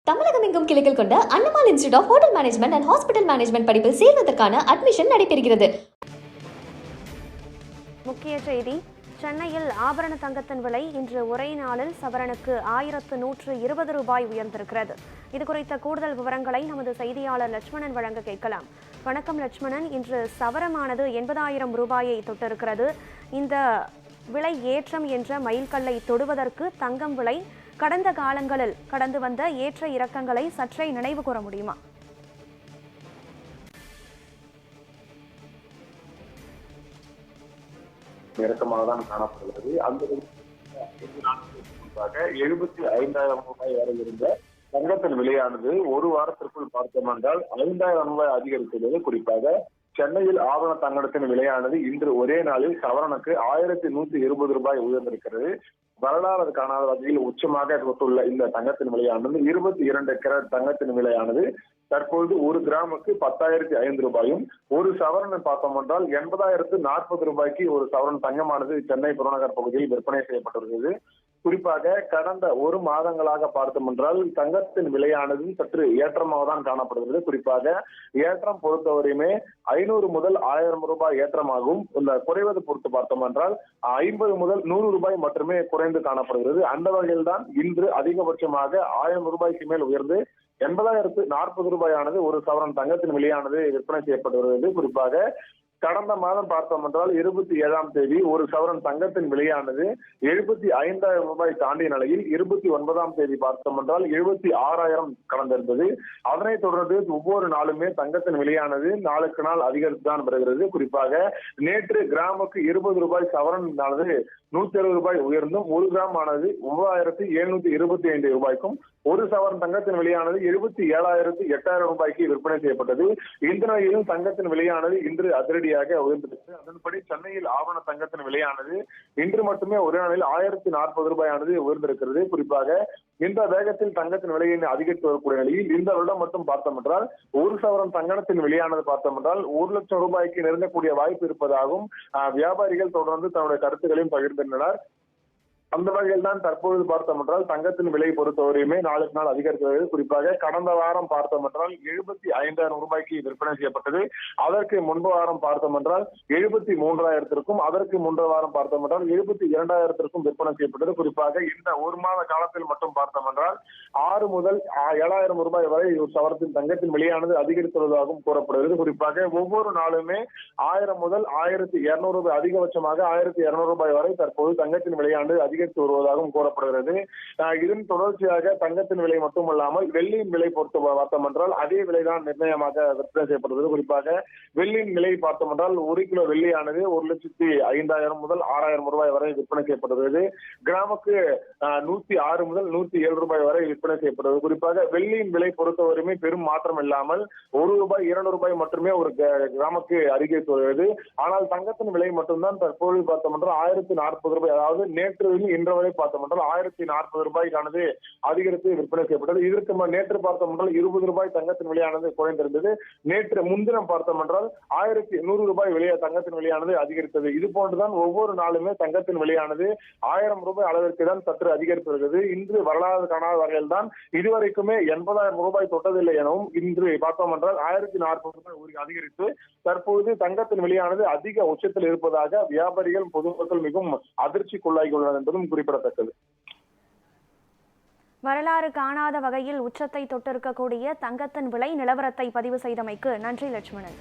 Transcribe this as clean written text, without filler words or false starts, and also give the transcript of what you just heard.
தமிழகம் எங்கும் கிளைகள் கொண்ட Annamal institute of hotel management and hospital management படிப்பில் சேர்வதற்கான அட்மிஷன் நடைபெறுகிறது. முக்கிய செய்தி: சென்னையில் ஆபரண தங்கத்தின் விலை இன்று ஒரே நாளில் சவரனுக்கு 1120 ரூபாய் உயர்ந்திருக்கிறது. இது குறித்த கூடுதல் விவரங்களை நமது செய்தியாளர் லட்சுமணன் வழங்க கேட்கலாம். வணக்கம் லட்சுமணன், இன்று சவரமானது 80,000 ரூபாயை தொட்டிருக்கிறது. இந்த விலை ஏற்றம் என்ற மைல்கல்லை தொடுவதற்கு தங்கம் விலை கடந்த காலங்களில் கடந்து வந்த ஏற்ற இறக்கங்களை சற்றே நினைவு கூற முடியுமா? இறக்கமாக தான் காணப்படுகிறது. அந்த 75,000 ரூபாய் வரை இருந்த தங்கத்தின் விலையானது ஒரு வாரத்திற்குள் பார்த்தோம் என்றால் 5,000 ரூபாய் அதிகரித்துள்ளது. குறிப்பாக சென்னையில் ஆபரண தங்கத்தின் விலையானது இன்று ஒரே நாளில் சவரனுக்கு 1120 ரூபாய் உயர்ந்திருக்கிறது. வரலாறு காணாத வகையில் உச்சமாக தொட்டுள்ள இந்த தங்கத்தின் விலையானது 22 கேரட் தங்கத்தின் விலையானது தற்பொழுது ஒரு கிராமுக்கு 10,005 ரூபாயும், ஒரு சவரன் பார்த்தோம் என்றால் 80,040 ரூபாய்க்கு ஒரு சவரன் தங்கமானது சென்னை புறநகர் பகுதியில் விற்பனை செய்யப்பட்டிருக்கிறது. குறிப்பாக கடந்த ஒரு மாதங்களாக பார்த்தோம் என்றால் தங்கத்தின் விலையானது சற்று ஏற்றமாக தான் காணப்படுகிறது. குறிப்பாக ஏற்றம் பொறுத்தவரையுமே 500 முதல் 1000 ரூபாய் ஏற்றமாகவும், இந்த குறைவது பொறுத்து பார்த்தோம் என்றால் 50 முதல் 100 ரூபாய் மட்டுமே குறைந்து காணப்படுகிறது. அந்த வகையில் தான் இன்று அதிகபட்சமாக 1000 ரூபாய்க்கு மேல் உயர்ந்து 80,040 ரூபாயானது ஒரு சவரன் தங்கத்தின் விலையானது விற்பனை செய்யப்பட்டு வருகிறது. குறிப்பாக கடந்த மாதம் பார்த்தோம் என்றால் 27ஆம் தேதி ஒரு சவரன் தங்கத்தின் விலையானது 75,000 ரூபாய் தாண்டிய நிலையில் 29ஆம் தேதி பார்த்தோம் என்றால் 76,000 கடந்திருந்தது. அதனைத் தொடர்ந்து ஒவ்வொரு நாளுமே தங்கத்தின் விலையானது நாளுக்கு நாள் அதிகரித்துதான் வருகிறது. குறிப்பாக நேற்று கிராமுக்கு 20 ரூபாய் சவரன் 170 ரூபாய் உயர்ந்தும் ஒரு கிராம் ஆனது 9,725 ரூபாய்க்கும், ஒரு சவரன் தங்கத்தின் விலையானது 27,008 ரூபாய்க்கு விற்பனை செய்யப்பட்டது. இந்த நிலையிலும் தங்கத்தின் விலையானது இன்று அதிரடியாக உயர்ந்திருக்கு. அதன்படி சென்னையில் ஆவண தங்கத்தின் விலையானது இன்று மட்டுமே ஒரே நாளில் 1,040 ரூபாயானது உயர்ந்திருக்கிறது. குறிப்பாக இந்த வேகத்தில் தங்கத்தின் விலையை அதிகரித்து வரக்கூடிய நிலையில் இந்த வருடம் மட்டும் பார்த்தோம் என்றால் ஒரு சவரன் தங்கத்தின் விலையானது பார்த்தோம் என்றால் 1 லட்சம் ரூபாய்க்கு நெருங்கக்கூடிய வாய்ப்பு இருப்பதாகவும் வியாபாரிகள் தொடர்ந்து தன்னுடைய கருத்துக்களையும் பகிர்ந்தனர். அந்த வகையில் தான் தற்பொழுது பார்த்தோம் என்றால் தங்கத்தின் விலை பொறுத்தவரையுமே நாளுக்கு நாள் அதிகரிக்கிறது. குறிப்பாக கடந்த வாரம் பார்த்தோம் என்றால் 75,000 ரூபாய்க்கு விற்பனை செய்யப்பட்டது. அதற்கு முன்பு வாரம் பார்த்தோம் என்றால் 73,000, அதற்கு முன்பு வாரம் பார்த்தோம் என்றால் 72,000 விற்பனை செய்யப்பட்டது. குறிப்பாக இந்த ஒரு மாத காலத்தில் மட்டும் பார்த்தோம் என்றால் 6 முதல் 7,000 ரூபாய் வரை ஒரு சவரத்தின் தங்கத்தின் விலையானது அதிகரித்துள்ளதாகவும் கூறப்படுகிறது. குறிப்பாக ஒவ்வொரு நாளுமே 1000 முதல் 1,200 ரூபாய், அதிகபட்சமாக 1,200 ரூபாய் வரை தற்போது தங்கத்தின் விலையானது அதிகரித்து வருவதாகவும் கூறப்படுகிறது. இதன் தொடர்ச்சியாக தங்கத்தின் விலை மட்டுமல்லாமல் வெள்ளியின் விலை பொறுத்து பார்த்தோம் என்றால் அதே விலைதான் நிர்ணயமாக விற்பனை செய்யப்படுகிறது. குறிப்பாக வெள்ளியின் விலை பார்த்தோம் என்றால் 1 கிலோ வெள்ளியானது 1,05,000 முதல் 6,000 ரூபாய் வரை விற்பனை செய்யப்படுகிறது. கிராமுக்கு 106 முதல் 107 ரூபாய் வரை விற்பனை செய்யப்படுகிறது. குறிப்பாக வெள்ளியின் விலை பொறுத்தவரையுமே பெரும் மாற்றம் இல்லாமல் 1 ரூபாய் 2 ரூபாய் மட்டுமே ஒரு கிராமுக்கு அதிகரித்து வருகிறது. ஆனால் தங்கத்தின் விலை மட்டும்தான் தற்போது பார்த்தோம் என்றால் 1,040 ரூபாய், அதாவது நேற்று இன்று வரை பார்த்தோம் என்றால் 1,040 ரூபாய்க்கானது அதிகரித்து விற்பனை செய்யப்பட்டது. இதற்கு நேற்று பார்த்தோம் என்றால் 20 ரூபாய் தங்கத்தின் விலையானது குறைந்திருந்தது. நேற்று முன்தினம் பார்த்தோம் என்றால் 1,100 ரூபாய் விலைய தங்கத்தின் விலையானது அதிகரித்தது. இது போன்றுதான் ஒவ்வொரு நாளுமே தங்கத்தின் விலையானது 1,000 ரூபாய் அளவிற்கு தான் சற்று அதிகரித்து வருகிறது. இன்று வரலாறு காணாத வகையில் தான் இதுவரைக்குமே 80,000 ரூபாய் தொட்டதில்லை எனவும் இன்று பார்த்தோம் என்றால் 1,040 ரூபாய் அதிகரித்து தற்போது தங்கத்தின் விலையானது அதிக உச்சத்தில் இருப்பதாக வியாபாரிகள் பொதுமக்கள் மிகவும் அதிர்ச்சிக்குள்ளாகியுள்ளனர் என்பதும் குறிப்பிடத்தக்கது. வரலாறு காணாத வகையில் உச்சத்தை தொட்டிருக்கக்கூடிய தங்கத்தின் விலை நிலவரத்தை பதிவு செய்தமைக்கு நன்றி லட்சுமணன்.